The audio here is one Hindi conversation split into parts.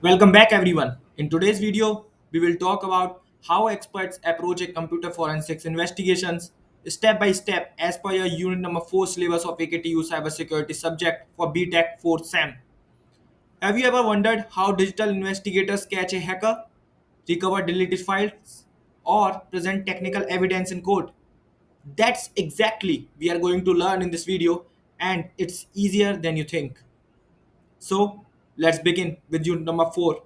Welcome back, everyone. In today's video, we will talk about how experts approach a computer forensics investigations step by step as per your unit number 4 syllabus of AKTU cybersecurity subject for BTech 4th SEM. Have you ever wondered how digital investigators catch a hacker, recover deleted files, or present technical evidence in court? That's exactly we are going to learn in this video, and it's easier than you think. So, let's begin with unit number 4.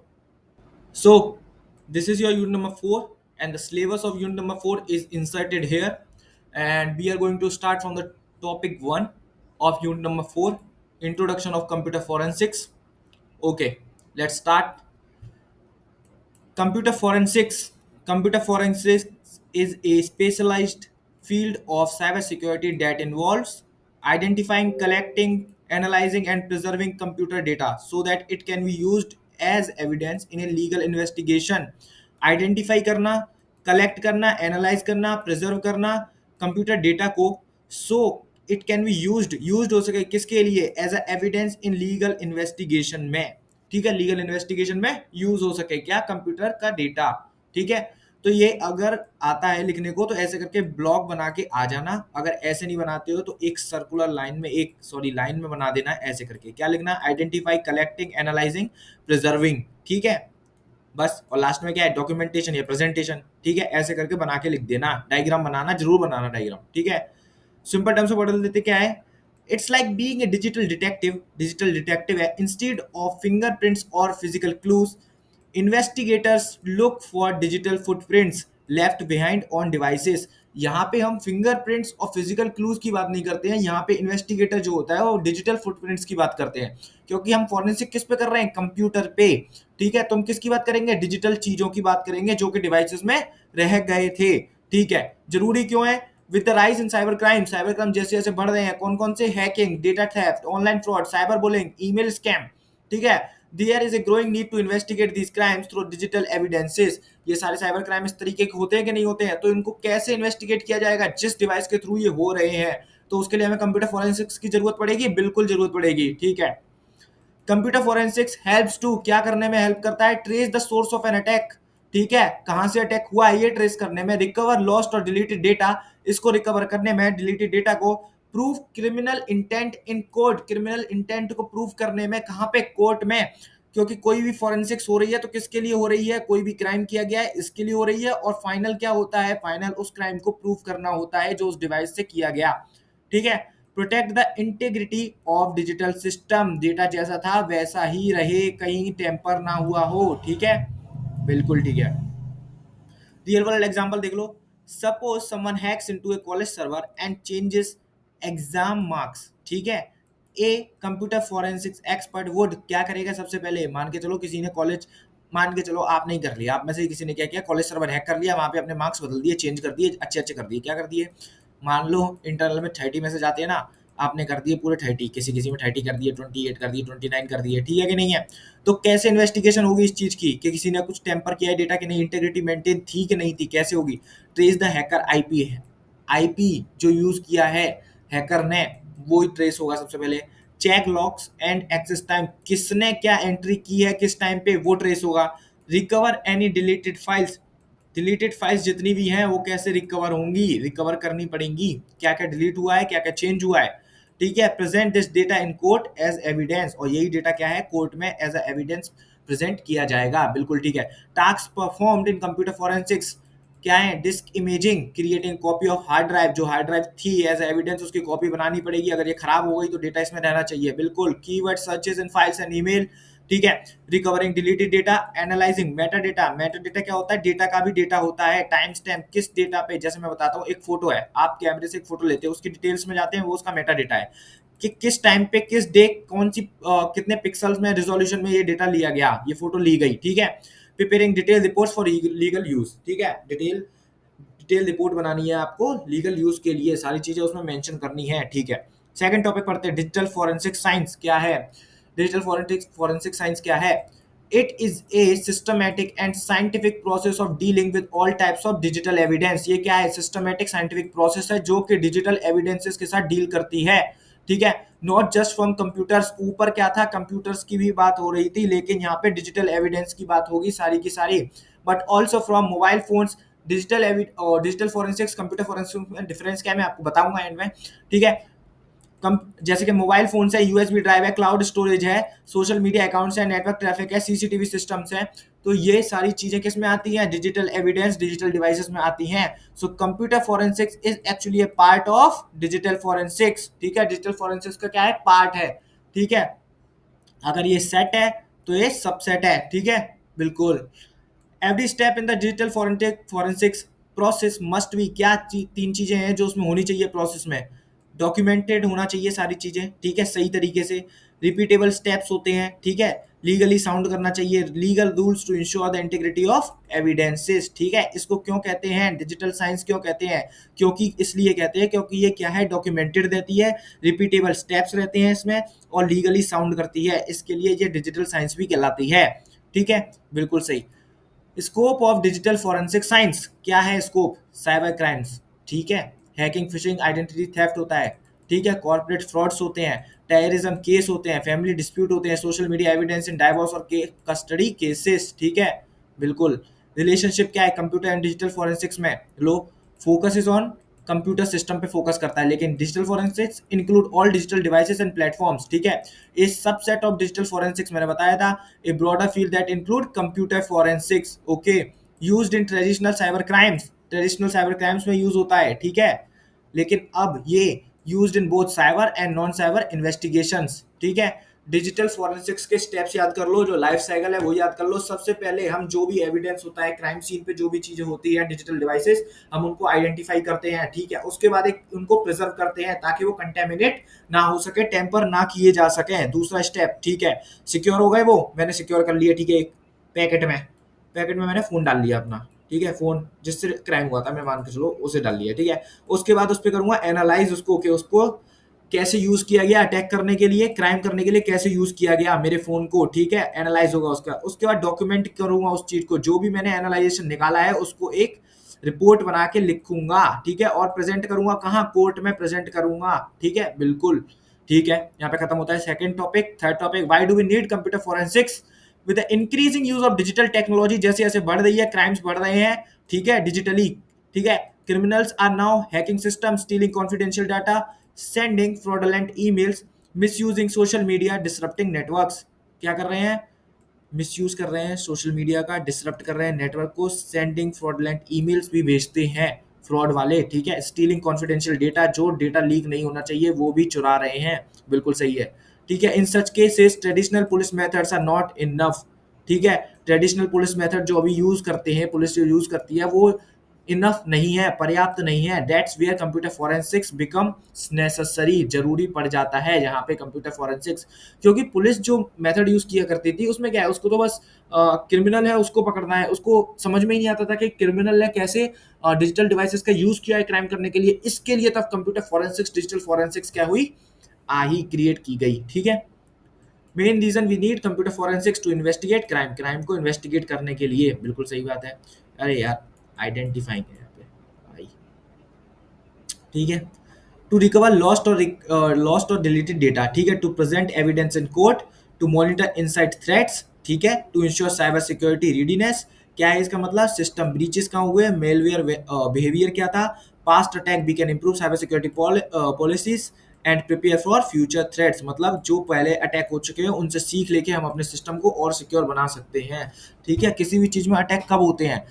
So this is your unit number 4 and the syllabus of unit number 4 is inserted here, and we are going to start from the topic 1 of unit number 4, introduction of computer forensics. Okay, let's start. Computer forensics. Computer forensics is a specialized field of cybersecurity that involves identifying, collecting, analyzing, and preserving computer data so that it can be used as evidence in a legal investigation. Identify करना, कलेक्ट करना, एनालाइज करना, प्रिजर्व करना कंप्यूटर डेटा को, so it can be used हो सके किसके लिए, as a evidence in legal investigation में। ठीक है, लीगल इन्वेस्टिगेशन में यूज हो सके क्या, कंप्यूटर का डेटा। ठीक है, तो ये अगर आता है लिखने को तो ऐसे करके ब्लॉक बना के आ जाना। अगर ऐसे नहीं बनाते हो तो एक सर्कुलर लाइन में, एक सॉरी लाइन में बना देना है। ऐसे करके क्या लिखना, आइडेंटिफाई, कलेक्टिंग, एनालाइजिंग, प्रिजर्विंग। ठीक है, बस। और लास्ट में क्या है, डॉक्यूमेंटेशन या प्रेजेंटेशन। ठीक है, ऐसे करके बना के लिख देना। डायग्राम बनाना, जरूर बनाना डायग्राम। ठीक है, सिंपल टर्म्स में बदल देते क्या है, it's like being a digital detective. Digital detective है, इंस्टेड ऑफ फिंगरप्रिंट्स और physical clues, investigators look for digital footprints left behind on devices. यहाँ पे हम फिंगरप्रिंट्स और फिजिकल क्लूज की बात नहीं करते हैं, यहाँ पे इन्वेस्टिगेटर जो होता है वो डिजिटल फुटप्रिंट्स की बात करते हैं, क्योंकि हम फॉरेंसिक किस पे कर रहे हैं, कंप्यूटर पे। ठीक है, तो हम किसकी बात करेंगे, डिजिटल चीजों की बात करेंगे जो कि डिवाइसेस में रह गए थे। ठीक है, जरूरी क्यों है, with the rise in cyber crime जैसे जैसे बढ़ रहे हैं, कौन कौन से, hacking, data theft, online fraud, cyber bullying, email scam. ठीक है, there is a growing need to investigate these crimes through digital evidences. ये सारे साइबर क्राइम इस तरीके के होते हैं कि नहीं होते हैं, तो इनको कैसे इन्वेस्टिगेट किया जाएगा, जिस डिवाइस के थ्रू ये हो रहे हैं, तो उसके लिए हमें कंप्यूटर फोरेंसिक्स की जरूरत पड़ेगी, बिल्कुल जरूरत पड़ेगी। ठीक है, कंप्यूटर फोरेंसिक्स हेल्प्स टू, क्या करने में हेल्प करता है, trace the source of an attack. ठीक है, कहां से अटैक हुआ है ये ट्रेस करने में, रिकवर लॉस्ट और डिलीटेड डेटा, इसको रिकवर करने में, डिलीटेड डेटा को, proof criminal intent in court, criminal intent को प्रूफ करने में, कहां पे, कोर्ट में। क्योंकि कोई भी फोरेंसिक्स हो रही है तो किसके लिए हो रही है, कोई भी क्राइम किया गया है इसके लिए हो रही है, और फाइनल क्या होता है, फाइनल उस क्राइम को प्रूफ करना होता है जो उस डिवाइस से किया गया। ठीक है, protect the integrity of digital system, data जैसा था वैसा ही रहे, कहीं टेम्पर ना हुआ हो। ठीक है, बिल्कुल ठीक है। रियल वर्ल्ड एग्जांपल देख लो, suppose someone hacks into a college server and changes exam marks. ठीक है, a computer forensics expert would क्या करेगा, सबसे पहले मान के चलो किसी ने कॉलेज, मान के चलो आप नहीं कर लिया, आप में से किसी ने क्या किया, कॉलेज सर्वर हैक कर लिया, वहां पे अपने मार्क्स बदल दिए, चेंज कर दिए, अच्छे अच्छे कर दिए, क्या कर दिए, मान लो इंटरनल में 30 में से जाते हैं ना, आपने कर दिए पूरे 30, किसी किसी में 30 कर दिए, 28 कर दिए, 29 कर दिए। ठीक है कि नहीं है, तो कैसे इन्वेस्टिगेशन होगी इस चीज की कि किसी ने कुछ टेम्पर किया है डेटा की नहीं, इंटीग्रिटी मेंटेन थी कि नहीं थी, कैसे होगी, ट्रेस द हैकर आईपी है, आईपी जो यूज किया है हैकर ने वो ही ट्रेस होगा सबसे पहले। Check logs and access time, किसने क्या एंट्री की है किस टाइम पे, वो ट्रेस होगा। Recover any deleted files, deleted files जितनी भी हैं वो कैसे रिकवर होंगी, रिकवर करनी पड़ेंगी, क्या क्या डिलीट हुआ है, क्या क्या चेंज हुआ है। ठीक है, present this data in court as evidence, और यही डेटा क्या है, कोर्ट में एज अ एविडेंस प्रेजेंट किया जाएगा। बिल्कुल ठीक है। Task performed in computer forensics क्या है, disk imaging, creating copy of hard drive, जो हार्ड ड्राइव थी एज एविडेंस उसकी कॉपी बनानी पड़ेगी, अगर ये खराब हो गई तो डेटा इसमें रहना चाहिए। बिल्कुल, keyword searches in files and email. ठीक है, recovering deleted data, analysing Meta data, Meta data क्या होता है, डेटा का भी डेटा होता है, टाइम स्टैम्प किस डेटा पे, जैसे मैं बताता हूँ, एक फोटो है, आप कैमरे से एक फोटो लेते हैं, उसकी डिटेल्स में जाते हैं, वो उसका मेटा डेटा है कि किस टाइम पे, किस डे, कौन सी कितने पिक्सल्स में, रिजोल्यूशन में ये डेटा लिया गया, ये फोटो ली गई। ठीक है, preparing detail reports for legal use. ठीक है, डिटेल रिपोर्ट बनानी है आपको लीगल यूज के लिए, सारी चीजें उसमें मेंशन करनी है। ठीक है, सेकंड टॉपिक पढ़ते हैं, डिजिटल फोरेंसिक साइंस क्या है। डिजिटल फोरेंसिक साइंस क्या है, it is a systematic and scientific process of dealing with all types of digital evidence. ये क्या है, सिस्टमैटिक साइंटिफिक प्रोसेस है जो कि डिजिटल एविडेंसेस के साथ डील करती है। ठीक है, नॉट जस्ट फ्रॉम कंप्यूटर्स। ऊपर क्या था, कंप्यूटर्स की भी बात हो रही थी, लेकिन यहाँ पे डिजिटल एविडेंस की बात होगी सारी की सारी, but also from mobile phones. Digital forensics computer forensics में डिफरेंस क्या है मैं आपको बताऊंगा एंड में, ठीक है। कम जैसे कि मोबाइल फोन है, यूएसबी ड्राइव है, क्लाउड स्टोरेज है, सोशल मीडिया अकाउंट्स है, नेटवर्क ट्रैफिक है, सीसीटीवी सिस्टम्स है। तो ये सारी चीजें किस में आती हैं, डिजिटल एविडेंस, डिजिटल डिवाइसेस में आती हैं। So computer forensics is actually A part of digital forensics, ठीक है। डिजिटल फोरेंसिक्स का क्या है, पार्ट है, ठीक है। अगर ये सेट है तो ये सबसेट है, ठीक है, बिल्कुल। Every step in the digital forensics process must be, क्या तीन चीजें हैं जो उसमें होनी चाहिए प्रोसेस में। डॉक्यूमेंटेड होना चाहिए सारी चीजें, ठीक है, सही तरीके से। रिपीटेबल स्टेप्स होते हैं, ठीक है। लीगली साउंड करना चाहिए, legal rules to ensure the integrity of evidences, ठीक है। इसको क्यों कहते हैं डिजिटल साइंस, क्यों कहते हैं, क्योंकि इसलिए कहते हैं क्योंकि ये क्या है, डॉक्यूमेंटेड रहती है, रिपीटेबल स्टेप्स रहते हैं इसमें, और लीगली साउंड करती है, इसके लिए ये डिजिटल साइंस भी कहलाती है, ठीक है, बिल्कुल सही। Scope of digital forensic science क्या है, स्कोप साइबर क्राइम्स, ठीक है, हैकिंग, फिशिंग, आइडेंटिटी थेफ्ट होता है, ठीक है, कॉर्पोरेट फ्रॉड्स होते हैं, टेररिज्म केस होते हैं, फैमिली डिस्प्यूट होते हैं, social media evidence in divorce और कस्टडी केसेस, ठीक है, बिल्कुल। रिलेशनशिप क्या है कंप्यूटर एंड डिजिटल फॉरेंसिक्स में, लो focus is on computer system पे फोकस करता है, लेकिन digital forensics include all digital devices and platforms, ठीक है। इस सबसेट ऑफ डिजिटल फॉरेंसिक्स मैंने बताया था, a broader field that include computer forensics, okay, used in traditional cyber crimes, traditional cyber crimes में यूज होता है, ठीक है, लेकिन अब ये used in both cyber and non cyber investigations, ठीक है। डिजिटल फॉरेंसिक्स के स्टेप्स याद कर लो, जो लाइफ साइकिल है वो याद कर लो। सबसे पहले हम जो भी एविडेंस होता है क्राइम सीन पे, जो भी चीजें होती है डिजिटल डिवाइसेस, हम उनको आइडेंटिफाई करते हैं, ठीक है। उसके बाद एक उनको प्रिजर्व करते हैं ताकि वो कंटेमिनेट ना हो सके, टेम्पर ना किए जा सके। दूसरा स्टेप, ठीक है, सिक्योर हो गए, वो मैंने सिक्योर कर लिया, ठीक है। एक पैकेट में मैंने फोन डाल लिया अपना, ठीक है, फोन जिससे क्राइम हुआ था मैं मान के चलो उसे डाल लिया, ठीक है। उसके बाद उस पर करूंगा एनालाइज उसको, कि उसको कैसे यूज किया गया अटैक करने के लिए, क्राइम करने के लिए कैसे यूज किया गया मेरे फोन को, ठीक है, एनालाइज होगा उसका। उसके बाद डॉक्यूमेंट करूंगा उस चीज को, जो भी मैंने एनालाइजेशन निकाला है उसको एक रिपोर्ट बना के लिखूंगा, ठीक है, और प्रेजेंट करूंगा कहाँ, कोर्ट में प्रेजेंट करूंगा, ठीक है, बिल्कुल, ठीक है। यहाँ पे खत्म होता है second topic. Third topic, why do we need computer forensics with the increasing use of digital technology. जैसे जैसे बढ़ रही है, क्राइम्स बढ़ रहे हैं, ठीक है, डिजिटली, ठीक है। Criminals are now hacking system, stealing confidential data, sending fraudulent emails, misusing social media, disrupting networks. क्या कर रहे हैं, मिसयूज कर रहे हैं सोशल मीडिया का, डिसरप्ट कर रहे हैं नेटवर्क को, सेंडिंग फ्रॉडलेंट ईमेल्स भी भेजते हैं फ्रॉड वाले, ठीक है। स्टीलिंग कॉन्फिडेंशियल डेटा, जो डेटा लीक नहीं होना चाहिए वो भी चुरा रहे हैं, बिल्कुल सही है, ठीक है। In such cases traditional police methods are not enough, ठीक है। ट्रेडिशनल पुलिस मेथड जो अभी यूज करते हैं, पुलिस जो यूज करती है, वो इनफ नहीं है, पर्याप्त नहीं है। That's where computer forensics become necessary, जरूरी पड़ जाता है यहाँ पे कंप्यूटर फोरेंसिक्स। क्योंकि पुलिस जो मेथड यूज किया करती थी उसमें क्या है, उसको तो बस क्रिमिनल है उसको पकड़ना है, उसको समझ में ही नहीं आता था कि क्रिमिनल ने कैसे डिजिटल डिवाइसेस का यूज किया है क्राइम करने के लिए। इसके लिए तब कंप्यूटर फोरेंसिक्स, डिजिटल फोरेंसिक्स क्या हुई, ही क्रिएट की गई, ठीक है। Main reason we need computer forensics to investigate crime, crime को इन्वेस्टिगेट करने के लिए, बिल्कुल सही बात है। अरे यार आइडेंटिफाइंग है यहाँ पे भाई, ठीक है। टू रिकवर लॉस्ट और डिलीटेड डेटा, ठीक है, to present evidence in court, to monitor inside threats, ठीक है, to ensure cyber security readiness. क्या है इसका मतलब, सिस्टम ब्रीचेस कहाँ हुए, मेलवेयर बिहेवियर क्या था, past attack we can improve cyber security policies and prepare for future threats. मतलब जो पहले अटैक हो चुके हैं उनसे सीख लेके हम अपने सिस्टम को और सिक्योर बना सकते हैं, ठीक है। किसी भी चीज में अटैक कब होते हैं,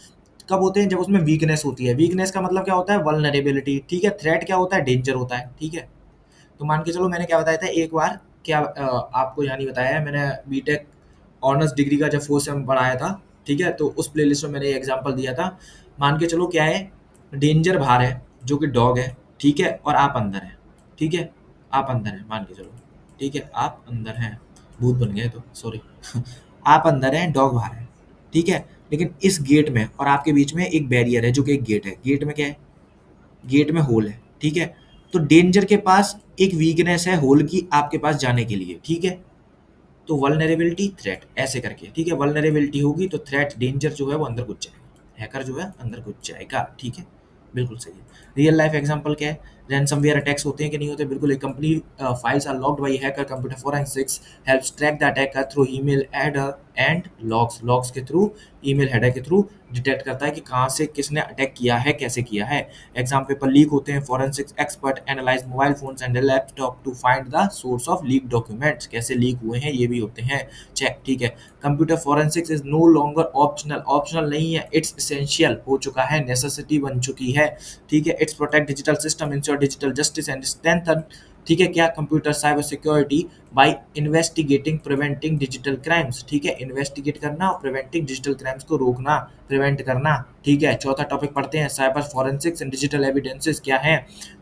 कब होते हैं, जब उसमें वीकनेस होती है। वीकनेस का मतलब क्या होता है, वल्नरेबिलिटी, ठीक है। थ्रेट क्या होता है, डेंजर होता है, ठीक है। तो मान के चलो मैंने क्या बताया था एक बार, क्या आपको यहाँ नहीं बताया है, मैंने बीटेक ऑनर्स डिग्री का जब फोर्थ सेम पढ़ाया था, ठीक है, तो उस प्लेलिस्ट में मैंने एग्जांपल दिया था। मान के चलो क्या है, डेंजर बाहर है जो कि डॉग है, ठीक है, और आप अंदर हैं, ठीक है, आप अंदर हैं मान के चलो, ठीक है, आप अंदर हैं, भूत बन गए तो सॉरी आप अंदर हैं, डॉग बाहर है, ठीक है। लेकिन इस गेट में और आपके बीच में एक बैरियर है जो कि एक गेट है, गेट में क्या है, गेट में होल है, ठीक है। तो डेंजर के पास एक वीकनेस है होल की आपके पास जाने के लिए, ठीक है। तो वल्नरेबिलिटी थ्रेट ऐसे करके, ठीक है, वल्नरेबिलिटी होगी तो थ्रेट डेंजर जो है वो अंदर घुस जाएगा, हैकर जो है अंदर घुस जाएगा, ठीक है, बिल्कुल सही है। रियल लाइफ एग्जांपल क्या है? रैनसमवेयर अटैक्स होते हैं कि नहीं होते? बिल्कुल। एक company files are locked by hacker, computer forensics helps track the attacker through email header and logs. Logs के थ्रू, ईमेल हेडर के थ्रू डिटेक्ट करता है कि कहाँ से किसने अटैक किया है, कैसे किया है। एग्जाम पेपर लीक होते हैं, forensics expert analyse mobile phones and laptop to find the source of leak documents. कैसे लीक हुए हैं ये भी होते हैं चेक, ठीक है। Computer forensics is no longer optional, optional नहीं है, इट्स एसेंशियल हो चुका है, नेसेसिटी बन चुकी है, ठीक है। It's protect digital system, ensure digital justice and strengthen, ठीक है क्या, computer cyber security bye investigating preventing digital crimes, ठीक है। इन्वेस्टिगेट करना और प्रिवेंटिंग डिजिटल क्राइम्स को रोकना, प्रिवेंट करना, ठीक है। चौथा टॉपिक पढ़ते हैं, cyber forensics and digital evidences क्या है।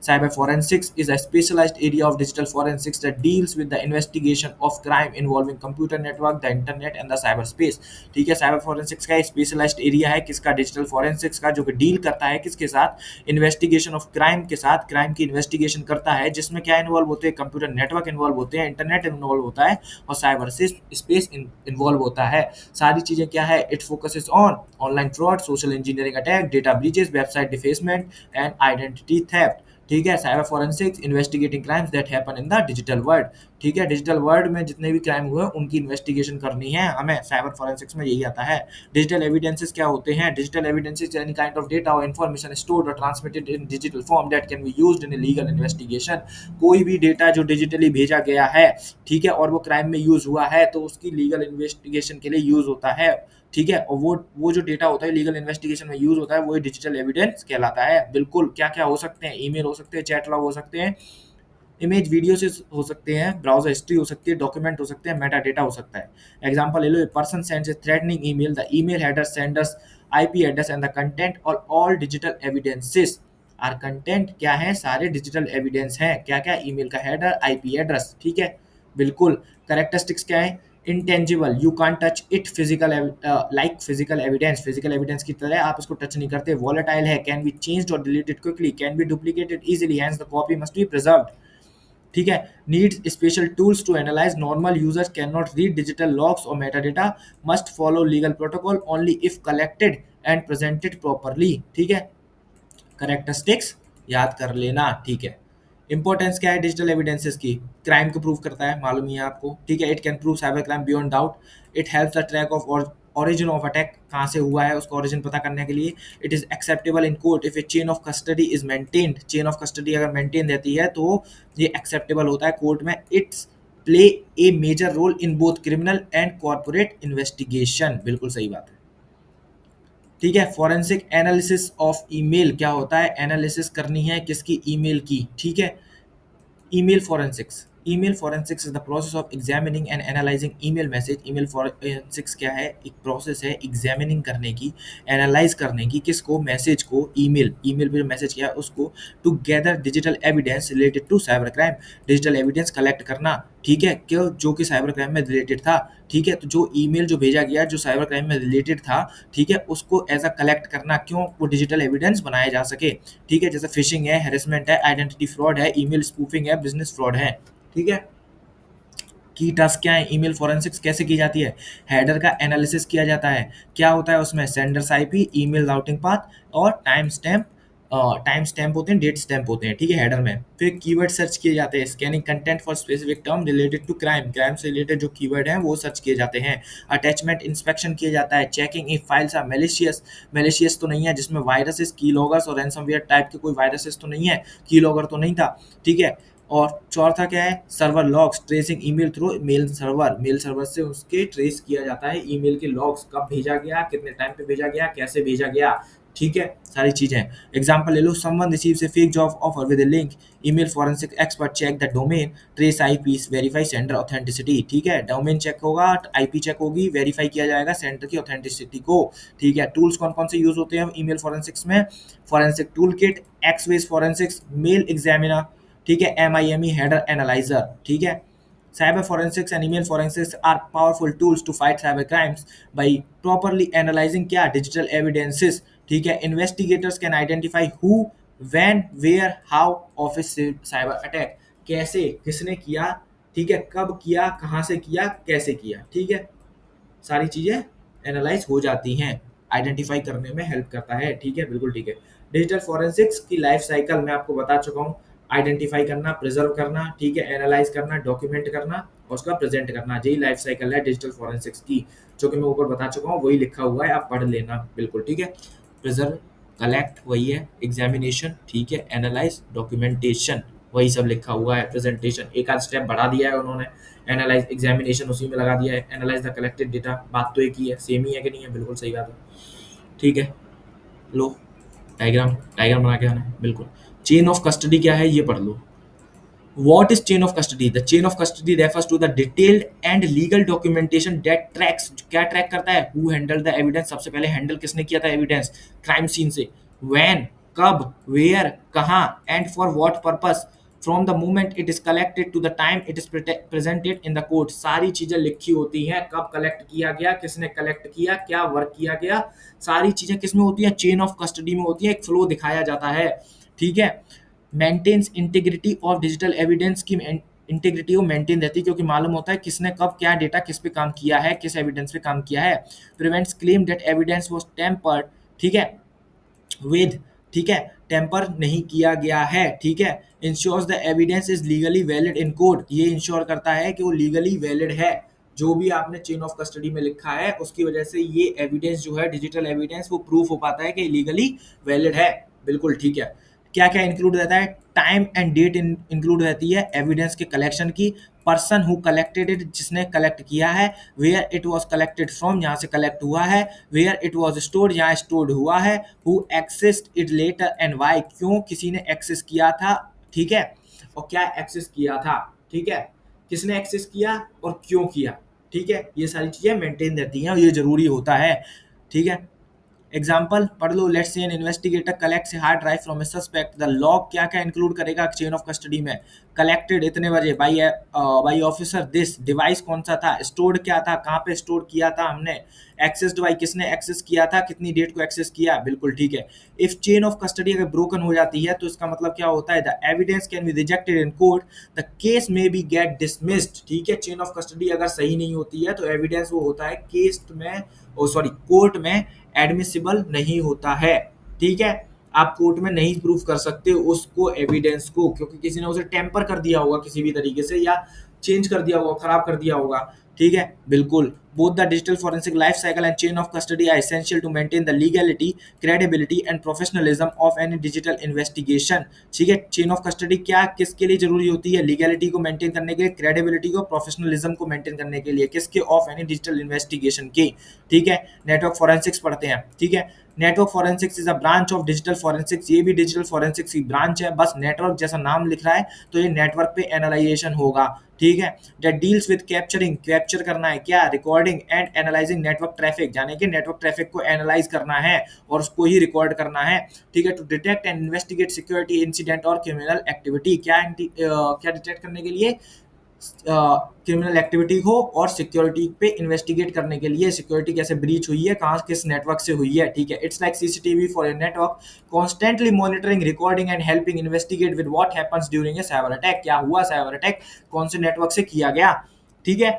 Cyber forensics is a specialised area of digital forensics that deals with the investigation of crime involving computer network, the internet and the cyber space, ठीक है। साइबर फोरेंसिक्स का स्पेशलाइज्ड एरिया है किसका? डिजिटल फोरेंसिक्स का, जो कि डील करता है किसके साथ? इन्वेस्टिगेशन ऑफ क्राइम के साथ, क्राइम की इन्वेस्टिगेशन करता है, जिसमें क्या इन्वॉल्व होते हैं? कंप्यूटर नेटवर्क इन्वॉल्व होते हैं, इंटरनेट इन्वॉल्व होता है और साइबर स्पेस इन्वॉल्व होता है। सारी चीजें क्या है? It focuses on online fraud, social engineering attack, data breaches, website defacement and identity theft, ठीक है। Cyber forensics investigating crimes that happen in the digital world, ठीक है। डिजिटल वर्ल्ड में जितने भी क्राइम हुए उनकी इन्वेस्टिगेशन करनी है हमें, साइबर फोरेंसिक्स में यही आता है। डिजिटल एविडेंसेस क्या होते हैं? Digital evidences any kind of data और इंफॉर्मेशन स्टोर्ड और transmitted in digital form that can be used in legal investigation. कोई भी डेटा जो डिजिटली भेजा गया है, ठीक है, और वो क्राइम में यूज हुआ है तो उसकी लीगल इन्वेस्टिगेशन के लिए यूज होता है, ठीक है। और वो जो डेटा होता है लीगल इन्वेस्टिगेशन में यूज होता है, वो डिजिटल एविडेंस कहलाता है। बिल्कुल। क्या क्या हो सकते हैं? ईमेल हो सकते हैं, चैट लॉग हो सकते हैं, इमेज वीडियो से हो सकते हैं, ब्राउजर हिस्ट्री हो सकती है, डॉक्यूमेंट हो सकते हैं, मेटा डेटा हो सकता है। एग्जांपल ले लो, a person sends a threatening email, the email header senders IP address and the content और all digital evidences are content क्या है? सारे डिजिटल एविडेंस हैं। क्या क्या? ईमेल का हेडर, आईपी एड्रेस, ठीक है। बिल्कुल। कैरेक्टरिस्टिक्स क्या है? Intangible, you can't touch it, physical like physical evidence, physical evidence की तरह आप इसको टच नहीं करते। वॉलेटाइल है, कैन बी चेंज्ड और deleted quickly, can be duplicated easily, hence the copy must be preserved, ठीक है। Needs special tools to analyse, normal users can not read digital logs और metadata, must follow legal protocol only if collected and presented properly, ठीक है। करेक्टरिस्टिक्स याद कर लेना, ठीक है। इंपॉर्टेंस क्या है डिजिटल एविडेंसेस की? क्राइम को प्रूव करता है, मालूम ही है आपको, ठीक है। It can prove cyber crime beyond doubt, it helps the track of origin of attack, कहाँ से हुआ है उसका origin पता करने के लिए। It is acceptable in court if a chain of custody is maintained, chain of custody अगर मेंटेन रहती है तो ये एक्सेप्टेबल होता है कोर्ट में। It's play a major role in both criminal and corporate investigation, बिल्कुल सही बात है, ठीक है। फॉरेंसिक एनालिसिस ऑफ ईमेल क्या होता है? एनालिसिस करनी है किसकी? ईमेल की, ठीक है। Email forensics, email forensics is the process of examining and analysing email message. Email forensics क्या है? एक प्रोसेस है एग्जामिनिंग करने की, एनालाइज करने की, किसको? मैसेज को, ईमेल, ईमेल पे मैसेज किया उसको, to gather digital evidence related to cyber crime, digital evidence collect करना, ठीक है, क्यों? जो कि साइबर क्राइम में रिलेटेड था, ठीक है। तो जो ईमेल जो भेजा गया जो साइबर क्राइम में रिलेटेड था, ठीक है, उसको एज अ कलेक्ट करना, क्यों? वो डिजिटल एविडेंस बनाया जा सके, ठीक है। जैसे फिशिंग है, हेरेसमेंट है, आइडेंटिटी फ्रॉड है, ईमेल स्पूफिंग है, बिजनेस फ्रॉड है, ठीक है। की टास्क क्या है? ईमेल फोरेंसिक्स कैसे की जाती है? हेडर का एनालिसिस किया जाता है, क्या होता है उसमें? Sender's IP, email routing path और टाइम स्टैम्प होते हैं, डेट स्टैम्प होते हैं, ठीक है, हेडर में। फिर कीवर्ड सर्च किए जाते हैं, scanning content for specific term related to crime, crime से रिलेटेड जो कीवर्ड हैं वो सर्च किए जाते हैं। अटैचमेंट इंस्पेक्शन किया जाता है, checking if files are malicious, malicious तो नहीं है जिसमें वायरसेस, की लॉगर्स और रैनसमवेयर टाइप के कोई वायरसेस तो नहीं है, की लॉगर तो नहीं था, ठीक है। और चौथा क्या है? Server logs, tracing email through mail server, mail server से उसके ट्रेस किया जाता है ईमेल के लॉग्स, कब भेजा गया, कितने टाइम पे भेजा गया, कैसे भेजा गया, ठीक है, सारी चीजें। एग्जांपल ले लो, someone receives a fake job offer with a link, email forensic expert check the domain, trace IP, verify sender authenticity, ठीक है। डोमेन चेक होगा, आईपी चेक होगी, वेरीफाई किया जाएगा सेंडर की ऑथेंटिसिटी को, ठीक है। टूल्स कौन कौन से यूज होते हैं ईमेल फॉरेंसिक्स में? Forensic tool kit, Xways forensics, mail examiner, ठीक है, MIME हेडर एनालाइजर, ठीक है। Cyber forensics and email forensics are powerful tools to fight cyber crimes by properly analyzing क्या? Digital evidences, ठीक है। Investigators can identify who, when, where, how of a cyber attack, कैसे, किसने किया, ठीक है, कब किया, कहाँ से किया, कैसे किया, ठीक है, सारी चीजें एनालाइज हो जाती हैं। आइडेंटिफाई करने में हेल्प करता है। ठीक है, बिल्कुल ठीक है। डिजिटल फॉरेंसिक्स की लाइफ साइकिल मैं आपको बता चुका हूँ। आइडेंटिफाई करना, प्रिजर्व करना, ठीक है, एनालाइज करना, डॉक्यूमेंट करना और उसका प्रेजेंट करना, यही लाइफ साइकिल है डिजिटल फॉरेंसिक्स की, जो कि मैं ऊपर बता चुका हूँ, वही लिखा हुआ है, आप पढ़ लेना, बिल्कुल ठीक है। प्रिजर्व, कलेक्ट वही है, एग्जामिनेशन ठीक है, एनालाइज, डॉक्यूमेंटेशन वही सब लिखा हुआ है, प्रेजेंटेशन एक आध स्टेप बढ़ा दिया है उन्होंने, एनालाइज एग्जामिनेशन उसी में लगा दिया है, एनालाइज द कलेक्टेड डेटा, बात तो एक ही है, सेम ही है कि नहीं है, बिल्कुल सही बात है। ठीक है, लो डायग्राम डायग्राम बना के आना है, बिल्कुल। चेन ऑफ कस्टडी क्या है ये पढ़ लो। What is chain of custody? The chain of custody refers to the detailed and legal documentation that tracks, क्या ट्रैक करता है, who handled the evidence, सबसे पहले हैंडल किसने किया था एविडेंस क्राइम सीन से, when, कब, where, कहाँ, and for what purpose, from the moment it is collected to the time it is presented in the court, सारी चीजें लिखी होती हैं, कब कलेक्ट किया गया, किसने कलेक्ट किया, क्या वर्क किया गया, सारी चीजें किसमें होती हैं, चेन ऑफ कस्टडी में होती है, एक फ्लो दिखाया जाता है। ठीक है, maintains integrity of digital evidence की इंटीग्रिटी वो मेंटेन रहती है, क्योंकि मालूम होता है किसने कब क्या डेटा किस पे काम किया है, किस एविडेंस पे काम किया है। Prevents claim that evidence was tempered, ठीक है, विद, ठीक है, टेम्पर नहीं किया गया है, ठीक है। Ensures the evidence is legally valid in court, ये इंश्योर करता है कि वो लीगली वैलिड है, जो भी आपने चेन ऑफ कस्टडी में लिखा है उसकी वजह से ये एविडेंस जो है, डिजिटल एविडेंस, वो प्रूफ हो पाता है कि लीगली वैलिड है, बिल्कुल ठीक है। क्या क्या इंक्लूड रहता है, टाइम एंड डेट इंक्लूड रहती है एविडेंस के कलेक्शन की, पर्सन हु कलेक्टेड इट, जिसने कलेक्ट किया है, where it was collected from, यहाँ से कलेक्ट हुआ है, वेयर इट वाज स्टोर्ड, यहाँ स्टोर्ड हुआ है, who accessed it later and why, क्यों किसी ने एक्सेस किया था, ठीक है, और क्या एक्सेस किया था, ठीक है, किसने एक्सेस किया और क्यों किया, ठीक है, ये सारी चीजें मेंटेन रहती हैं और ये जरूरी होता है। ठीक है, एग्जाम्पल पढ़ लो, let's say an investigator collects a hard drive from a suspect, the log क्या क्या इंक्लूड करेगा चेन ऑफ कस्टडी में, कलेक्टेड इतने बजे बाई ऑफिसर दिस, डिवाइस कौन सा था, स्टोर्ड क्या था, कहाँ पे स्टोर किया था हमने, एक्सेस्ड बाई किसने एक्सेस किया था, कितनी डेट को एक्सेस किया, बिल्कुल ठीक है। इफ चेन ऑफ कस्टडी अगर ब्रोकन हो जाती है तो इसका मतलब क्या होता है, the evidence can be rejected in court, the case में बी गेट डिसमिस्ड, ठीक है। चेन ऑफ कस्टडी अगर सही नहीं होती है तो एविडेंस वो होता है केस में, ओ सॉरी कोर्ट में एडमिसिबल नहीं होता है, ठीक है। आप कोर्ट में नहीं प्रूफ कर सकते उसको एविडेंस को, क्योंकि किसी ने उसे टेम्पर कर दिया होगा किसी भी तरीके से, या चेंज कर दिया होगा, खराब कर दिया होगा, ठीक है, बिल्कुल। Both the digital forensic life cycle and chain of custody are essential to maintain the legality, credibility and professionalism of any digital investigation, ठीक है। चेन ऑफ कस्टडी क्या किसके लिए जरूरी होती है, लीगैलिटी को मेंटेन करने के लिए, क्रेडिबिलिटी को, प्रोफेशनलिज्म को मेंटेन करने के लिए, किसके, ऑफ एनी डिजिटल इन्वेस्टिगेशन की, ठीक है। नेटवर्क फॉरेंसिक्स पढ़ते हैं, ठीक है। Network forensics is a branch of digital forensics, ये भी डिजिटल फॉरेंसिक्स की ब्रांच है, बस नेटवर्क जैसा नाम लिख रहा है तो ये नेटवर्क पे एनालाइजेशन होगा, ठीक है। That deals with capturing, capture करना है क्या, recording and analysing network traffic, यानी कि नेटवर्क ट्रैफिक को एनालाइज करना है और उसको ही रिकॉर्ड करना है, ठीक है। To detect and investigate security incident और क्रिमिनल एक्टिविटी, क्या डिटेक्ट करने के लिए, क्रिमिनल एक्टिविटी को और सिक्योरिटी पे इन्वेस्टिगेट करने के लिए, सिक्योरिटी कैसे ब्रीच हुई है, कहाँ किस नेटवर्क से हुई है, ठीक है। It's like CCTV for a network, constantly monitoring, recording and helping investigate with what happens during a cyber attack, क्या हुआ साइबर अटैक, कौन से नेटवर्क से किया गया, ठीक है।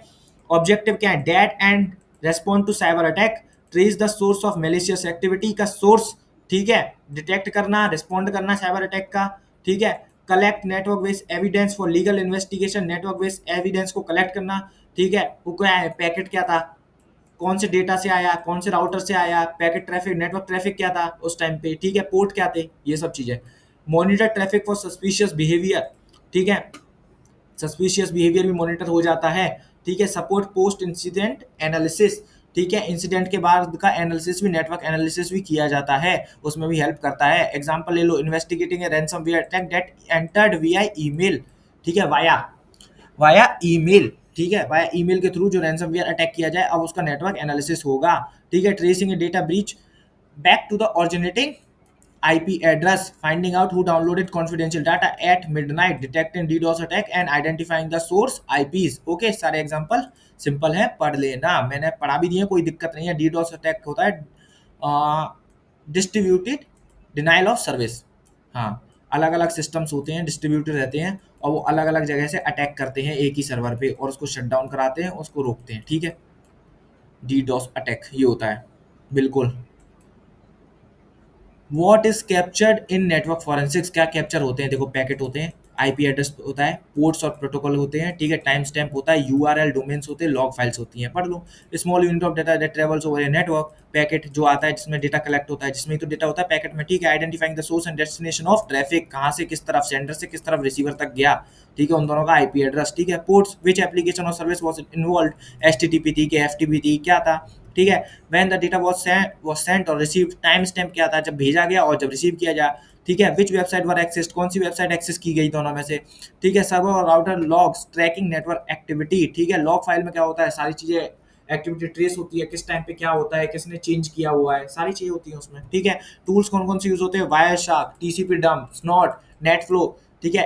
ऑब्जेक्टिव क्या है, डेट and respond to cyber attack, trace the source of malicious activity, का सोर्स, ठीक है, डिटेक्ट करना, रिस्पॉन्ड करना साइबर अटैक का, ठीक है। Collect network based evidence for legal investigation, network based evidence को कलेक्ट करना, ठीक है। वो क्या है, पैकेट क्या था, कौन से डेटा से आया, कौन से राउटर से आया, पैकेट ट्रैफिक, नेटवर्क ट्रैफिक क्या था उस टाइम पे, ठीक है, पोर्ट क्या थे, ये सब चीजें। Monitor traffic for suspicious behaviour, ठीक है, सस्पिशियस बिहेवियर भी मॉनिटर हो जाता है, ठीक है। सपोर्ट पोस्ट इंसिडेंट एनालिसिस, ठीक है, इंसिडेंट के बाद का एनालिसिस भी, नेटवर्क एनालिसिस भी किया जाता है, उसमें भी हेल्प करता है। एग्जांपल ले लो, investigating a ransomware attack that entered via email, ठीक है, वाया वाया ईमेल, ठीक है, वाया ईमेल के थ्रू जो रैनसमवेयर अटैक किया जाए, अब उसका नेटवर्क एनालिसिस होगा, ठीक है। Tracing a data breach back to the originating IP address, finding out who downloaded confidential data at midnight, detecting DDoS attack and identifying the source IPs, okay. सारे एग्जांपल सिंपल है, पढ़ लेना, मैंने पढ़ा भी दिए, कोई दिक्कत नहीं है। DDoS अटैक होता है डिस्ट्रीब्यूटेड डिनाइल ऑफ सर्विस, हाँ, अलग अलग सिस्टम्स होते हैं, डिस्ट्रीब्यूटेड रहते हैं और वो अलग अलग जगह से अटैक करते हैं एक ही सर्वर पे और उसको शट डाउन कराते हैं, उसको रोकते हैं, ठीक है। DDoS अटैक ये होता है, बिल्कुल। What is captured in network forensics, क्या कैप्चर होते हैं, देखो पैकेट होते हैं, आईपी एड्रेस होता है, पोर्ट्स और प्रोटोकॉल होते हैं, ठीक है, टाइम स्टैम्प होता है, यूआरएल डोमेन्स होते हैं, लॉग फाइल्स होती हैं, पढ़ लो। Small unit of data that travels over a network, packet जो आता है जिसमें डेटा कलेक्ट होता है, जिसमें तो डेटा होता है पैकेट में, ठीक है, identifying the source and destination of traffic, कहाँ से किस तरफ, सेंडर से किस तरफ रिसीवर तक गया, ठीक है, उन दोनों का आईपी एड्रेस, ठीक है, पोर्ट्स विच एप्लीकेशन और सर्विस वाज इन्वॉल्व, एचटीटीपी थी कि एफटीपी थी, क्या था, ठीक है, when the data was sent और रिसीव्ड, टाइम स्टैम्प क्या था, जब भेजा गया और जब रिसीव किया जा, ठीक है, विच वेबसाइट वर एक्सेस, कौन सी वेबसाइट एक्सेस की गई दोनों में से, ठीक है, सर्वर और router logs tracking network activity, ठीक है, लॉग फाइल में क्या होता है, सारी चीजें एक्टिविटी ट्रेस होती है, किस टाइम पे क्या होता है, किसने चेंज किया हुआ है, सारी चीजें होती है उसमें, ठीक है, टूल्स कौन कौन से यूज होते हैं, wire shark, TCP dump, snout, net flow, ठीक है,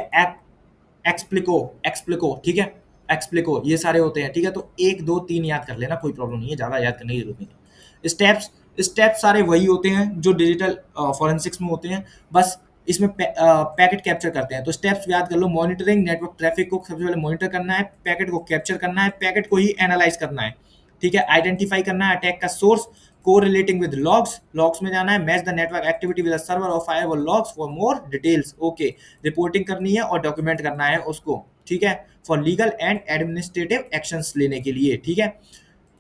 एक्सप्लिको, एक्सप्लिको, ठीक है, एक्सप्लिको, ये सारे होते हैं, ठीक है, तो एक दो तीन याद कर लेना, कोई प्रॉब्लम नहीं है, ज्यादा याद करने की जरूरत नहीं है। स्टेप्स, स्टेप्स सारे वही होते हैं जो डिजिटल फॉरेंसिक्स में होते हैं, बस इसमें पैकेट कैप्चर करते हैं, तो स्टेप्स याद कर लो, मॉनिटरिंग नेटवर्क ट्रैफिक को सबसे पहले मॉनिटर करना है, पैकेट को कैप्चर करना है, पैकेट को ही एनालाइज करना है, ठीक है, आइडेंटिफाई करना है अटैक का सोर्स, को रिलेटिंग विद लॉग्स, लॉग्स में जाना है, match the network activity with server और firewall logs for more details, okay, reporting करनी है और डॉक्यूमेंट करना है उसको, ठीक है, for legal and administrative actions लेने के लिए, ठीक है,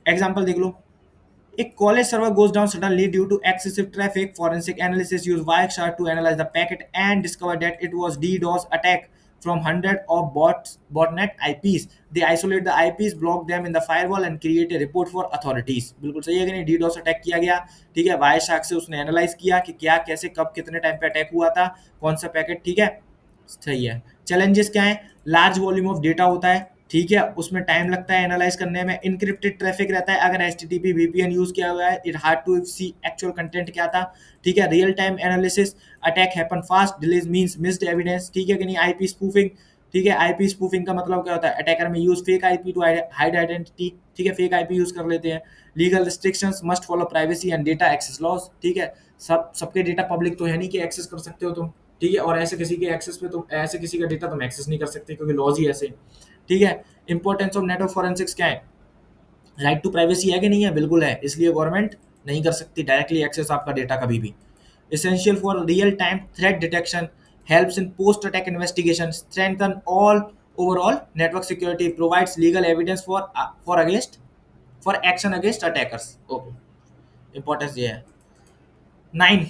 एग्जांपल देख लो, a college server goes down suddenly due to excessive traffic. Forensic analysts use Wireshark to analyze the packet and discover that it was DDoS attack from hundred of botnet IPs. They isolate the IPs, block them in the firewall, and create a report for authorities. बिल्कुल सही है कि नहीं, DDoS अटैक किया गया, ठीक है, Wireshark से उसने एनालाइज किया कि क्या कैसे कब कितने टाइम पे अटैक हुआ था, कौन सा पैकेट, ठीक है, सही है। चैलेंजेस क्या है, लार्ज वॉल्यूम ऑफ डेटा होता है, ठीक है, उसमें टाइम लगता है एनालाइज करने में, इनक्रिप्टेड ट्रैफिक रहता है, अगर एचटीटीपी वीपीएन यूज किया हुआ है, it hard to see actual content क्या था, ठीक है, real time analysis, attack happen fast, delays means missed evidence, ठीक है कि नहीं, आईपी स्पूफिंग, ठीक है, आईपी स्पूफिंग का मतलब क्या होता है, attacker may use fake IP to hide identity, ठीक है, फेक आईपी यूज कर लेते हैं, legal restrictions, must follow privacy and data access laws, ठीक है, सबके डेटा पब्लिक तो है नहीं कि एक्सेस कर सकते हो तुम, ठीक है, और ऐसे किसी के एक्सेस पे तुम, ऐसे किसी का डेटा तुम एक्सेस नहीं कर सकते क्योंकि लॉज ही ऐसे, ठीक है, इंपॉर्टेंस ऑफ नेटवर्क फॉरेंसिक्स क्या है, राइट टू प्राइवेसी है कि नहीं है, बिल्कुल है, इसलिए गवर्नमेंट नहीं कर सकती डायरेक्टली एक्सेस आपका डेटा कभी भी। Essential for real-time threat detection, helps in post-attack investigation, strengthen all overall network security, provides legal evidence for action against attackers. Okay, importance ये है। 9,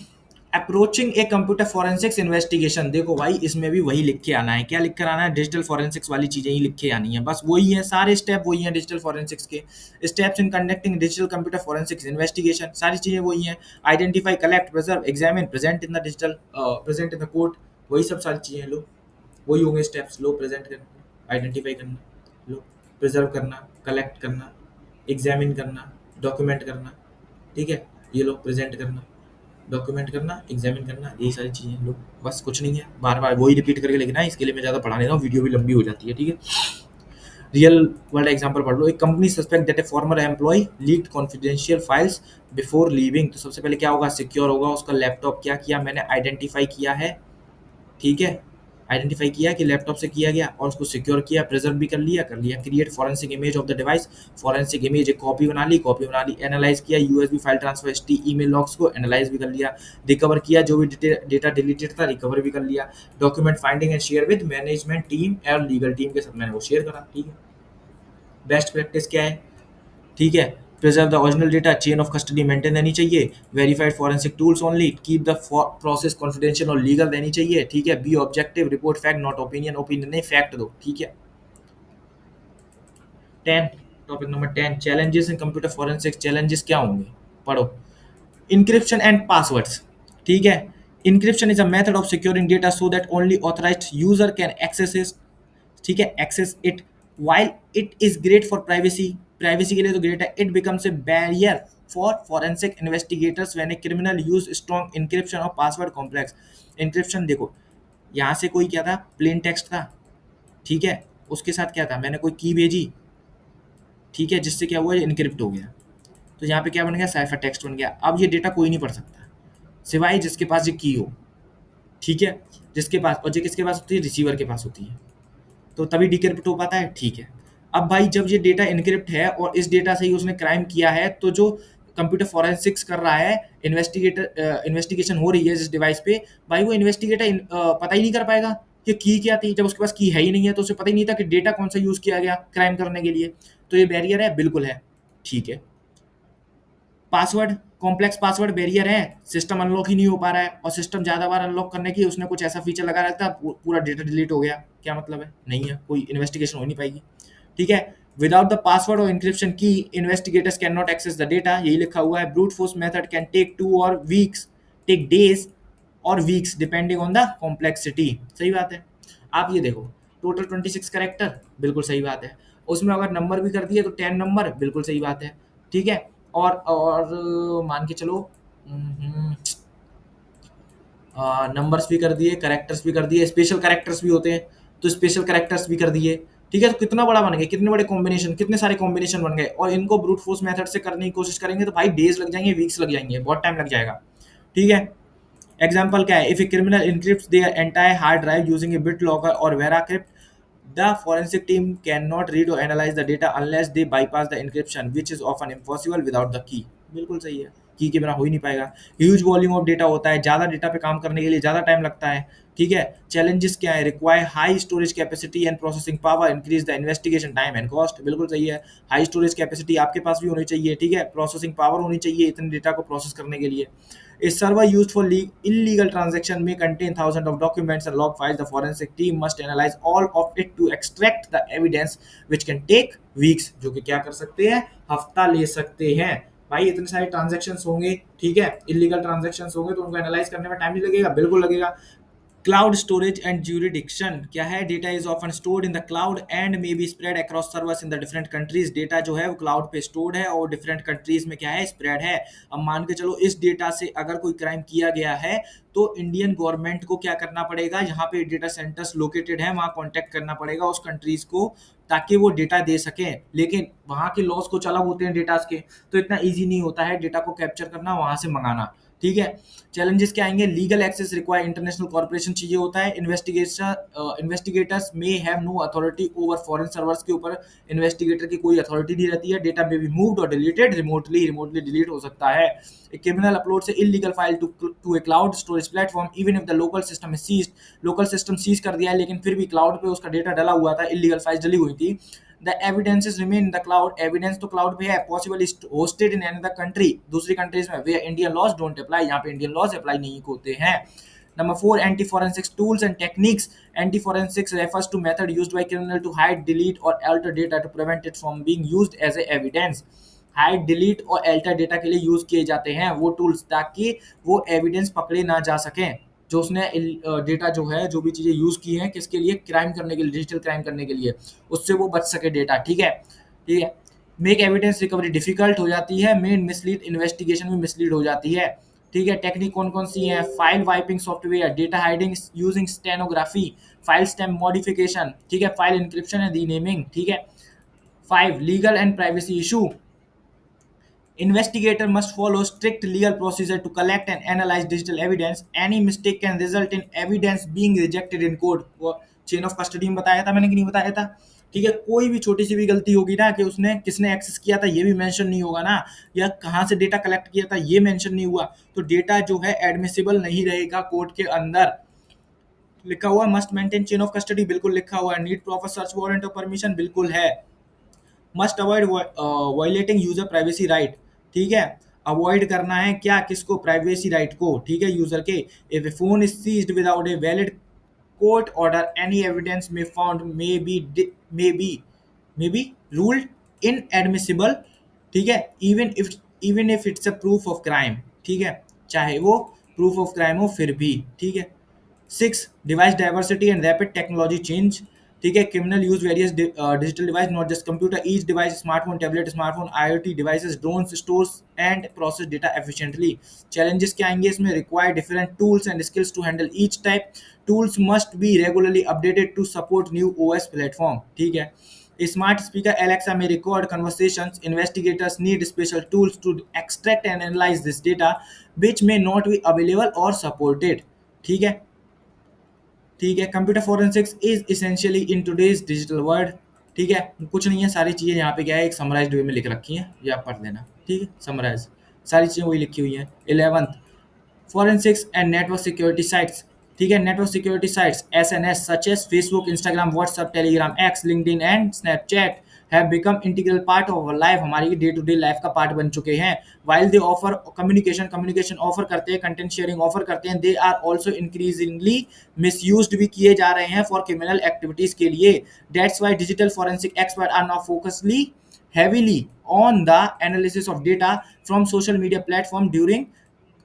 approaching a computer forensics investigation, देखो भाई इसमें भी वही लिख के आना है, क्या लिख कर आना है, डिजिटल फॉरेंसिक्स वाली चीजें ही लिख के आनी है, बस वही है, सारे स्टेप वही हैं डिजिटल फॉरेंसिक्स के, steps in conducting digital computer forensics investigation, सारी चीजें वही हैं, identify collect preserve examine present in the digital, present in the court, वही सब सारी चीजें लो, वही होंगे स्टेप्स, लो प्रेजेंट करना, आइडेंटिफाई करना, लो प्रिजर्व करना, कलेक्ट करना, एग्जामिन करना, डॉक्यूमेंट करना, ठीक है, ये लो प्रेजेंट करना, डॉक्यूमेंट करना, एग्जामिन करना, यही सारी चीज़ें लोग, बस कुछ नहीं है, बार बार वही रिपीट करके लिखना है, इसके लिए मैं ज़्यादा पढ़ा नहीं रहा हूँ, वीडियो भी लंबी हो जाती है, ठीक है। रियल वर्ल्ड एग्जांपल पढ़ लो, एक company suspect that a former employee leaked confidential files before leaving, तो सबसे पहले क्या होगा, सिक्योर होगा उसका लैपटॉप, क्या किया मैंने, आइडेंटिफाई किया है, ठीक है, आइडेंटिफाई किया कि लैपटॉप से किया गया और उसको सिक्योर किया, प्रिजर्व भी कर लिया, create forensic image of the device, forensic image एक कॉपी बना ली, एनालाइज किया, USB file transfer ST email logs को एनालाइज भी कर लिया, रिकवर किया, जो भी डेटा डिलीटेड था रिकवर भी कर लिया, document finding and share with management team और लीगल टीम के साथ मैंने वो शेयर करा, ठीक है। बेस्ट प्रैक्टिस क्या है, ठीक है, preserve the original data, chain of custody maintain रहनी चाहिए, verified forensic tools only, keep the process confidential और लीगल रहनी चाहिए, ठीक है, be objective, report fact not opinion, opinion नहीं फैक्ट दो, ठीक है। 10, topic number 10, challenges in computer forensics, challenges क्या होंगे, पढ़ो, इंक्रिप्शन एंड पासवर्ड्स, ठीक है, encryption is a method of securing data so that only authorised user can access, ठीक है, access it, while it is great for privacy, privacy के लिए तो ग्रेट है, it becomes a barrier for forensic investigators when a criminal use strong encryption और पासवर्ड कॉम्प्लेक्स। इंक्रिप्शन देखो, यहाँ से कोई क्या था, प्लेन टेक्स्ट था, ठीक है, उसके साथ क्या था, मैंने कोई की भेजी, ठीक है, जिससे क्या हुआ, इनक्रिप्ट हो गया, तो यहाँ पे क्या बन गया, साइफर टेक्स्ट बन गया, अब ये डेटा कोई नहीं पढ़ सकता सिवाय जिसके पास ये की हो, ठीक है, जिसके पास, और ये किसके पास होती है, रिसीवर के पास होती है, तो तभी डिक्रिप्ट हो पाता है, ठीक है। अब भाई जब ये डेटा इनक्रिप्ट है और इस डेटा से ही उसने क्राइम किया है, तो जो कंप्यूटर फॉरेंसिक्स कर रहा है, इन्वेस्टिगेशन हो रही है जिस डिवाइस पे, भाई वो इन्वेस्टिगेटर पता ही नहीं कर पाएगा कि की क्या थी, जब उसके पास की है ही नहीं है तो उसे पता ही नहीं था कि डेटा कौन सा यूज किया गया क्राइम करने के लिए। तो ये बैरियर है, बिल्कुल है। ठीक है। पासवर्ड, कॉम्प्लेक्स पासवर्ड बैरियर है, सिस्टम अनलॉक ही नहीं हो पा रहा है, और सिस्टम ज़्यादा बार अनलॉक करने की उसने कुछ ऐसा फीचर लगा रखा था, पूरा डेटा डिलीट हो गया, क्या मतलब है, नहीं है, कोई इन्वेस्टिगेशन हो नहीं पाएगी। ठीक है। विदाउट द पासवर्ड और इंक्रिप्शन की investigators can not access the data, यही लिखा हुआ है। Brute force method can take two और वीक्स, टेक डेज और weeks depending on the complexity. सही बात है। आप ये देखो, टोटल 26 करेक्टर, बिल्कुल सही बात है। उसमें अगर नंबर भी कर दिए तो 10 नंबर, बिल्कुल सही बात है। ठीक है। और मान के चलो, नंबर्स भी कर दिए, करेक्टर्स भी कर दिए, स्पेशल करेक्टर्स भी होते हैं तो स्पेशल करेक्टर्स भी कर दिए। ठीक है। तो कितना बड़ा बन गया, कितने बड़े कॉम्बिनेशन, कितने सारे कॉम्बिनेशन बन गए, और इनको ब्रूट फोर्स मेथड से करने की कोशिश करेंगे तो भाई डेज लग जाएंगे, वीक्स लग जाएंगे, बहुत टाइम लग जाएगा। ठीक है। एग्जाम्पल क्या है, if a criminal encrypts their entire hard drive using a BitLocker और VeraCrypt, the forensic team cannot read or analyze the data unless they bypass the encryption, which is often impossible without the key। बिल्कुल सही है, की के बिना हो ही नहीं पाएगा। ह्यूज वॉल्यूम ऑफ डेटा होता है, ज़्यादा डेटा पे काम करने के लिए ज़्यादा टाइम लगता है। ठीक है। चैलेंजेस क्या है, require high storage capacity and processing power, increase the investigation time and cost. बिल्कुल सही है। हाई स्टोरेज कैपेसिटी आपके पास भी होनी चाहिए, ठीक है, प्रोसेसिंग पावर होनी चाहिए इतने डेटा को प्रोसेस करने के लिए। A server used for illegal transaction may contain thousands of documents and log files. The forensic team must analyze all of it to extract the evidence, which can take weeks, जो कि क्या कर सकते हैं, हफ्ता ले सकते हैं। भाई इतने सारे ट्रांजेक्शन्स होंगे, ठीक है, इलीगल ट्रांजेक्शन्स होंगे तो उनको एनालाइज करने में टाइम नहीं लगेगा, बिल्कुल लगेगा। क्लाउड स्टोरेज एंड jurisdiction क्या है, data is often stored in the cloud and may be spread across servers in the different countries. Data जो है वो क्लाउड पे स्टोर्ड है और डिफरेंट कंट्रीज में क्या है, स्प्रेड है। अब मान के चलो इस डेटा से अगर कोई क्राइम किया गया है तो इंडियन गवर्नमेंट को क्या करना पड़ेगा, जहाँ पे डेटा सेंटर्स लोकेटेड है वहाँ कॉन्टेक्ट करना पड़ेगा उस कंट्रीज को, ताकि वो डेटा दे सकें। लेकिन वहाँ के लॉस कुछ अलग होते हैं डेटा के, तो इतना ईजी नहीं होता है डेटा को कैप्चर करना, वहाँ से मंगाना। ठीक है। चैलेंजेस क्या आएंगे, legal access require international corporation चाहिए होता है। Investigators may have no authority over foreign servers के ऊपर इन्वेस्टिगेटर की कोई अथॉरिटी नहीं रहती है। डेटा में बी मूव्ड और डिलीटेड रिमोटली, डिलीट हो सकता है। क्रिमिनल अपलोड से illegal file to a cloud storage platform even if the local system is seized, local system seize कर दिया है लेकिन फिर भी क्लाउड पे उसका डेटा डला हुआ था, इलीगल फाइल डली हुई थी। The evidences remain in the cloud, evidence तो क्लाउड पे है, possible hosted in another country, दूसरी कंट्रीज में, वे इंडियन लॉज डोंट अप्लाई, यहाँ पे इंडियन लॉज अप्लाई नहीं होते हैं। Number four, anti-forensics tools and techniques. Anti-forensics refers to method used by criminal to hide, delete or alter data to prevent it from being used as a evidence. Hide, delete और अल्टर डेटा के लिए यूज किए जाते हैं वो टूल्स, ताकि वो एविडेंस पकड़े ना जा सकें, जो उसने डेटा जो है, जो भी चीज़ें यूज़ की हैं किसके लिए, क्राइम करने के लिए, डिजिटल क्राइम करने के लिए, उससे वो बच सके डेटा। ठीक है। ठीक है। मेक एविडेंस रिकवरी डिफिकल्ट हो जाती है, मेन मिसलीड, इन्वेस्टिगेशन में मिसलीड हो जाती है। ठीक है। टेक्निक कौन कौन सी है, file wiping software, data hiding using stenography, file stamp modification, ठीक है, फाइल इंक्रिप्शन एंड रीनेमिंग। ठीक है। 5, legal and privacy issue, investigator must follow strict legal procedure to collect and analyze digital evidence. Any mistake can result in evidence being rejected in court। वो चेन ऑफ कस्टडी में बताया था मैंने कि नहीं बताया था। ठीक है। कोई भी छोटी सी भी गलती होगी ना, कि उसने किसने एक्सेस किया था ये भी मेंशन नहीं होगा ना, या कहाँ से डेटा कलेक्ट किया था ये मेंशन नहीं हुआ, तो डेटा जो है एडमिसिबल नहीं रहेगा कोर्ट के अंदर। लिखा हुआ must maintain chain of custody, बिल्कुल लिखा हुआ है। नीड प्रॉपर सर्च वारंट और परमिशन, बिल्कुल है। Must avoid violating user privacy right, ठीक है, अवॉइड करना है क्या, किसको, प्राइवेसी राइट को। ठीक है, यूजर के। If a phone is seized without a valid court order, any evidence में found may be ruled inadmissible. ठीक है, even if it's a proof of crime, ठीक है, चाहे वो प्रूफ ऑफ क्राइम हो फिर भी। ठीक है। 6, device diversity and rapid technology change, ठीक है, criminal use various digital device not just computer, each device, smartphone, tablet, smartphone, IoT devices, drones, stores and process data efficiently. Challenges क्या आएंगे इसमें, require different tools and skills to handle each type, tools must be regularly updated to support new OS platform. ठीक है। Smart speaker Alexa may record conversations. Investigators need special tools to extract and analyze this data, which may not be available or supported। ठीक है। ठीक है। Computer forensics is essentially in today's digital world. ठीक है। कुछ नहीं है, सारी चीज़ें यहाँ पे क्या है, एक समराइज्ड वे में लिख रखी हैं, ये आप पढ़ लेना। ठीक है, समराइज। सारी चीज़ें वही लिखी हुई हैं। 11th, forensics and network security sites, ठीक है। Network security sites SNS such as Facebook, Instagram, WhatsApp, Telegram, X, LinkedIn and Snapchat have become integral part of our life, हमारी डे टू डे लाइफ का पार्ट बन चुके हैं। While they offer communication offer करते हैं, कंटेंट शेयरिंग ऑफर करते हैं, they are also increasingly misused भी किए जा रहे हैं फॉर क्रिमिनल एक्टिविटीज के लिए। That's why digital forensic expert are now focusly heavily on the analysis of data from social media platform during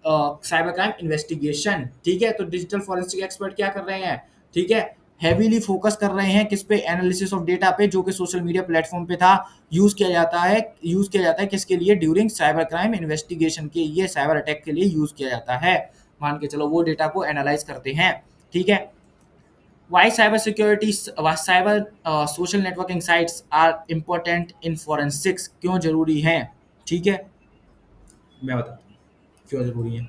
cyber crime investigation, ठीक है। तो डिजिटल फॉरेंसिक एक्सपर्ट क्या कर रहे हैं, ठीक है, हैवीली फोकस कर रहे हैं किस पे, एनालिसिस ऑफ डेटा पे, जो कि सोशल मीडिया प्लेटफॉर्म पे था। यूज किया जाता है किसके लिए, ड्यूरिंग साइबर क्राइम इन्वेस्टिगेशन के लिए, साइबर अटैक के लिए यूज किया जाता है। मान के चलो वो डेटा को एनालाइज करते हैं, ठीक है। Why cyber security, cyber social networking sites are important in forensics, क्यों जरूरी हैं, ठीक है, मैं बताता हूँ क्यों जरूरी है।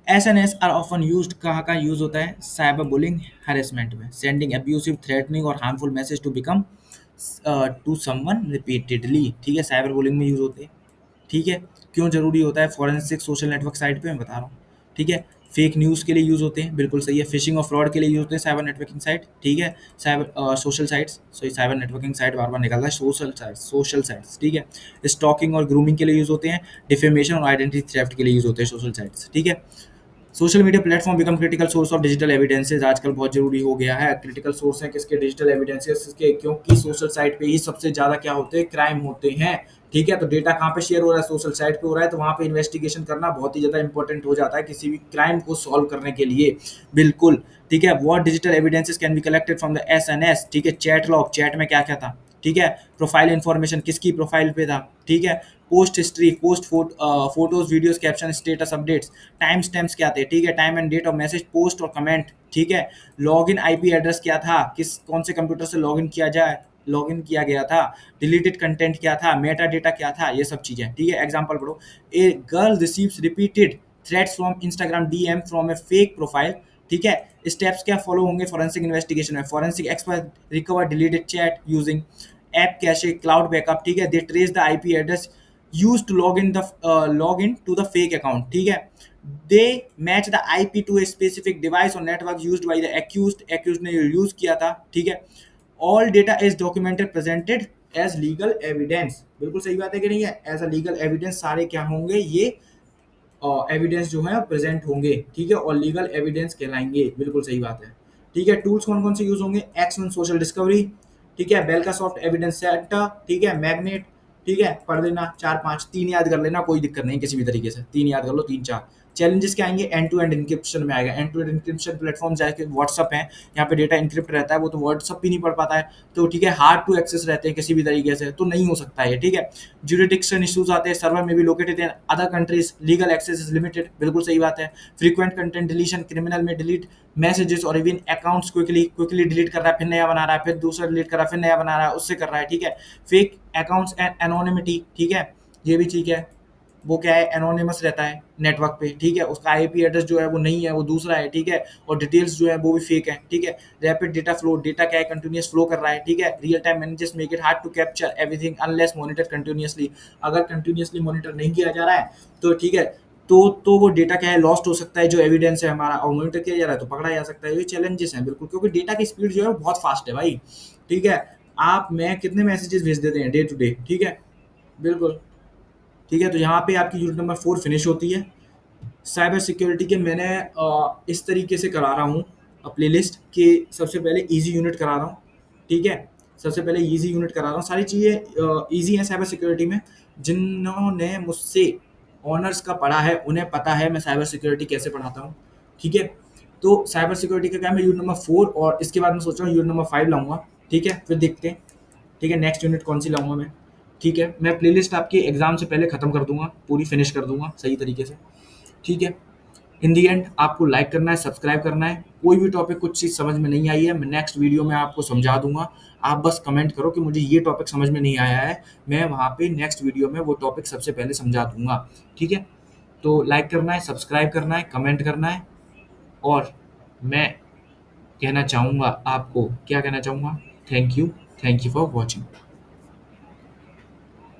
एसएनएस आर ऑफन यूज्ड, कहाँ का यूज होता है, साइबर बुलिंग हरेसमेंट में, सेंडिंग अब्यूसिव, थ्रेटनिंग और harmful message to become to someone repeatedly, ठीक है, साइबर बुलिंग में यूज होते हैं, ठीक है। क्यों ज़रूरी होता है फॉरेंसिक सोशल नेटवर्क साइट पे, मैं बता रहा हूँ, ठीक है। फेक न्यूज़ के लिए यूज़ होते हैं, बिल्कुल सही है। फिशिंग और फ्रॉड के लिए यूज़ होते हैं साइबर नेटवर्किंग साइट, ठीक है। Cyber social sites, sorry cyber networking site बार बार निकल रहा है, सोशल साइट्स, ठीक है। स्टॉकिंग और ग्रूमिंग के लिए यूज़ होते हैं, डिफेमेशन और आइडेंटिटी थेफ्ट के लिए यूज़ होते हैं सोशल साइट्स, ठीक है। Social media platform become critical source of digital evidences, आजकल बहुत जरूरी हो गया है। क्रिटिकल सोर्स है किसके, डिजिटल एविडेंसेस के, क्योंकि सोशल साइट पे ही सबसे ज्यादा क्या होते हैं, क्राइम होते हैं, ठीक है। तो डेटा कहाँ पे शेयर हो रहा है, सोशल साइट पे हो रहा है, तो वहाँ पे इन्वेस्टिगेशन करना बहुत ही ज्यादा इंपॉर्टेंट हो जाता है किसी भी क्राइम को सॉल्व करने के लिए, बिल्कुल, ठीक है। What digital evidences can be collected from the SNS, ठीक है। चैट लॉग, चैट में क्या क्या था, ठीक है। प्रोफाइल इन्फॉर्मेशन, किसकी प्रोफाइल पे था, ठीक है। Post history, photos, videos, caption, status updates, time stamps क्या थे, ठीक है। Time and date of message, post और कमेंट, ठीक है। लॉगिन आईपी एड्रेस क्या था, कौन से कंप्यूटर से लॉगिन किया गया था, डिलीटेड कंटेंट क्या था, मेटा डेटा क्या था, ये सब चीजें, ठीक है। एग्जांपल पढ़ो, a girl receives repeated threats from Instagram DM from a fake profile, ठीक है। स्टेप्स क्या फॉलो होंगे फॉरेंसिक इन्वेस्टिगेशन में, forensic expert recover deleted chat using app cache, cloud backup, ठीक है। They trace the IP address use to log in to the fake account, ठीक है। They match the IP to a specific device और network used by the accused ने यूज किया था, ठीक है। All data is documented presented as legal evidence, बिल्कुल सही बात है कि नहीं है, एज अ लीगल एविडेंस सारे क्या होंगे, ये एविडेंस जो है प्रेजेंट होंगे, ठीक है, और लीगल एविडेंस कहलाएंगे, बिल्कुल सही बात है, ठीक है। टूल्स कौन कौन से यूज होंगे, एक्स1 सोशल डिस्कवरी, ठीक है, बेल का सॉफ्ट एविडेंस सेंटर, ठीक है, मैग्नेट, ठीक है, पढ़ लेना, 4 5 3 याद कर लेना, कोई दिक्कत नहीं किसी भी तरीके से, 3 याद कर लो, 3 4। चैलेंजेस क्या आएंगे, एंड टू एंड इंक्रिप्शन में आएगा, end to end encryption platform जाके व्हाट्सअप है, यहाँ पे डेटा इंक्रिप्ट रहता है, वो तो व्हाट्सअप भी नहीं पढ़ पाता है, तो ठीक है, हार्ड टू एक्सेस रहते हैं किसी भी तरीके से, तो नहीं हो सकता है, ठीक है। ज्यूरिडिक्शन इश्यूज आते हैं, सर्वर में भी located in other countries, legal access is limited, बिल्कुल सही बात है। फ्रीक्वेंट कंटेंट डिलीशन, क्रिमिनल में डिलीट मैसेजेस और इवन अकाउंट्स क्विकली डिलीट कर रहा है, फिर नया बना रहा है, फिर दूसरा डिलीट कर रहा है, फिर नया बना रहा है, उससे कर रहा है, ठीक है। फेक अकाउंट्स एंड एनोनिमिटी, ठीक है, ये भी ठीक है, वो क्या है, एनोनिमस रहता है नेटवर्क पे, ठीक है, उसका आईपी एड्रेस जो है वो नहीं है, वो दूसरा है, ठीक है, और डिटेल्स जो है वो भी फेक है, ठीक है। रैपिड डेटा फ्लो, डेटा क्या है, कंटिन्यूस फ्लो कर रहा है, ठीक है। Real time managers make it hard to capture everything unless monitor continuously, अगर कंटिन्यूसली मॉनिटर नहीं किया जा रहा है तो ठीक है, तो वो डेटा क्या है, लॉस्ट हो सकता है, जो एविडेंस है हमारा, और मॉनिटर किया जा रहा है तो पकड़ा जा सकता है, ये चैलेंजेस हैं बिल्कुल, क्योंकि डेटा की स्पीड जो है वो बहुत फास्ट है भाई, ठीक है। आप मैं कितने मैसेजेस भेज देते हैं डे टू डे, ठीक है, बिल्कुल, ठीक है। तो यहाँ पे आपकी यूनिट नंबर 4 फिनिश होती है। साइबर सिक्योरिटी के मैंने इस तरीके से करा रहा हूँ प्ले लिस्ट कि सबसे पहले इजी यूनिट करा रहा हूँ, ठीक है, सबसे पहले इजी यूनिट करा रहा हूँ, सारी चीज़ें इजी हैं साइबर सिक्योरिटी में। जिन्होंने मुझसे ऑनर्स का पढ़ा है उन्हें पता है मैं साइबर सिक्योरिटी कैसे पढ़ाता हूँ, ठीक है। तो साइबर सिक्योरिटी का क्या है, मैं यूनिट नंबर 4 और इसके बाद मैं सोच रहा हूँ यूनिट नंबर 5 लाऊंगा, ठीक है, फिर देखते हैं, ठीक है, नेक्स्ट यूनिट कौन सी लाऊंगा मैं, ठीक है। मैं प्लेलिस्ट आपके एग्जाम से पहले खत्म कर दूंगा, पूरी फिनिश कर दूंगा सही तरीके से, ठीक है। इन दी एंड आपको लाइक करना है, सब्सक्राइब करना है, कोई भी टॉपिक कुछ चीज़ समझ में नहीं आई है मैं नेक्स्ट वीडियो में आपको समझा दूंगा, आप बस कमेंट करो कि मुझे ये टॉपिक समझ में नहीं आया है, मैं वहाँ पे नेक्स्ट वीडियो में वो टॉपिक सबसे पहले समझा दूंगा, ठीक है। तो लाइक करना है, सब्सक्राइब करना है, कमेंट करना है, और मैं कहना चाहूँगा आपको, क्या कहना चाहूँगा, थैंक यू फॉर वॉचिंग।